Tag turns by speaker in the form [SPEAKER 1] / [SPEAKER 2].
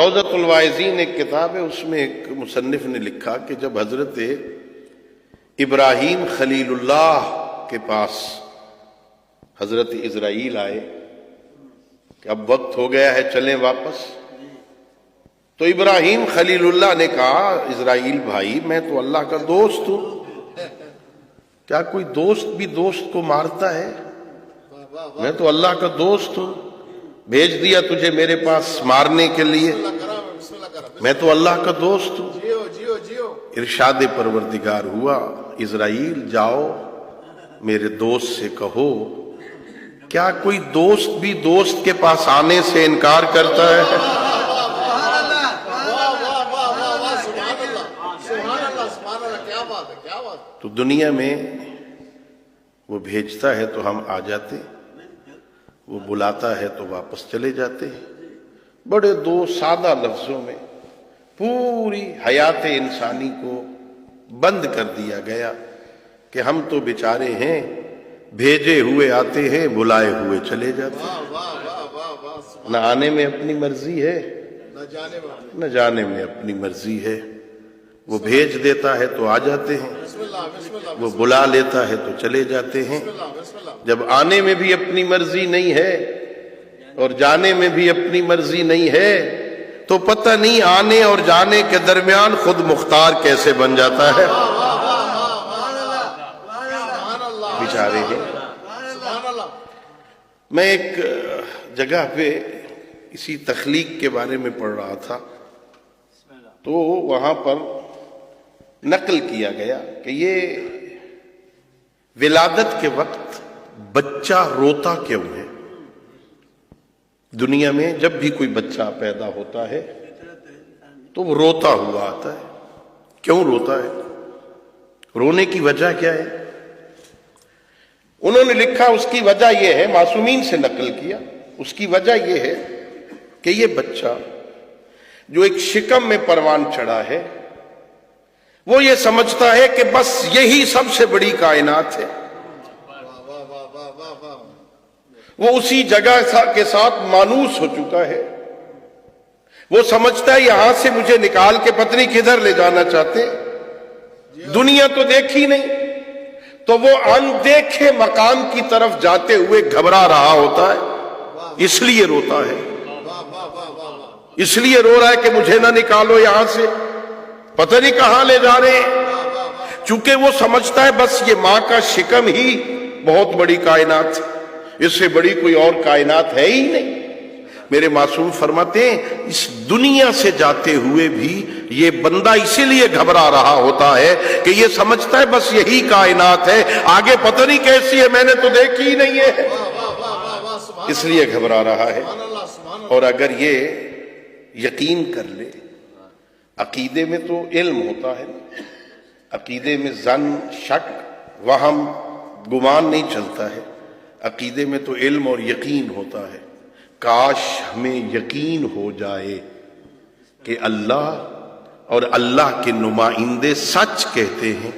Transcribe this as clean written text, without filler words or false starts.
[SPEAKER 1] روضۃ الواعظین ایک کتاب ہے، اس میں ایک مصنف نے لکھا کہ جب حضرت ابراہیم خلیل اللہ کے پاس حضرت اسرائیل آئے کہ اب وقت ہو گیا ہے چلیں واپس، تو ابراہیم خلیل اللہ نے کہا اسرائیل بھائی میں تو اللہ کا دوست ہوں، کیا کوئی دوست بھی دوست کو مارتا ہے؟ میں تو اللہ کا دوست ہوں، بھیج دیا تجھے میرے پاس مارنے کے لیے، میں تو اللہ کا دوست ہوں۔ ارشاد پروردگار ہوا اسرائیل جاؤ میرے دوست سے کہو، کیا کوئی دوست بھی دوست کے پاس آنے سے انکار کرتا ہے؟ تو دنیا میں وہ بھیجتا ہے تو ہم آ جاتے، وہ بلاتا ہے تو واپس چلے جاتے۔ بڑے دو سادہ لفظوں میں پوری حیات انسانی کو بند کر دیا گیا کہ ہم تو بیچارے ہیں، بھیجے ہوئے آتے ہیں، بلائے ہوئے چلے جاتے ہیں۔ نہ آنے میں اپنی مرضی ہے نہ جانے میں اپنی مرضی ہے۔ وہ بھیج دیتا ہے تو آ جاتے ہیں، وہ بلا لیتا ہے تو چلے جاتے ہیں۔ جب آنے میں بھی اپنی مرضی نہیں ہے اور جانے میں بھی اپنی مرضی نہیں ہے تو پتہ نہیں آنے اور جانے کے درمیان خود مختار کیسے بن جاتا ہے۔ بیچارے ہیں۔ میں ایک جگہ پہ اسی تخلیق کے بارے میں پڑھ رہا تھا تو وہاں پر نقل کیا گیا کہ یہ ولادت کے وقت بچہ روتا کیوں ہے؟ دنیا میں جب بھی کوئی بچہ پیدا ہوتا ہے تو وہ روتا ہوا آتا ہے۔ کیوں روتا ہے؟ رونے کی وجہ کیا ہے؟ انہوں نے لکھا اس کی وجہ یہ ہے، معصومین سے نقل کیا، اس کی وجہ یہ ہے کہ یہ بچہ جو ایک شکم میں پروان چڑھا ہے وہ یہ سمجھتا ہے کہ بس یہی سب سے بڑی کائنات ہے، وہ اسی جگہ کے ساتھ مانوس ہو چکا ہے، وہ سمجھتا ہے یہاں سے مجھے نکال کے پتہ نہیں کدھر لے جانا چاہتے، دنیا تو دیکھی نہیں، تو وہ اندیکھے مقام کی طرف جاتے ہوئے گھبرا رہا ہوتا ہے، اس لیے روتا ہے، اس لیے رو رہا ہے کہ مجھے نہ نکالو یہاں سے، پتہ نہیں کہاں لے جا رہے ہیں، چونکہ وہ سمجھتا ہے بس یہ ماں کا شکم ہی بہت بڑی کائنات ہے، اس سے بڑی کوئی اور کائنات ہے ہی نہیں۔ میرے معصوم فرماتے ہیں اس دنیا سے جاتے ہوئے بھی یہ بندہ اسی لیے گھبرا رہا ہوتا ہے کہ یہ سمجھتا ہے بس یہی کائنات ہے، آگے پتہ نہیں کیسی ہے، میں نے تو دیکھی ہی نہیں ہے، اس لیے گھبرا رہا ہے۔ اور اگر یہ یقین کر لے، عقیدے میں تو علم ہوتا ہے، عقیدے میں ظن، شک، وہم، گمان نہیں چلتا ہے، عقیدے میں تو علم اور یقین ہوتا ہے۔ کاش ہمیں یقین ہو جائے کہ اللہ اور اللہ کے نمائندے سچ کہتے ہیں،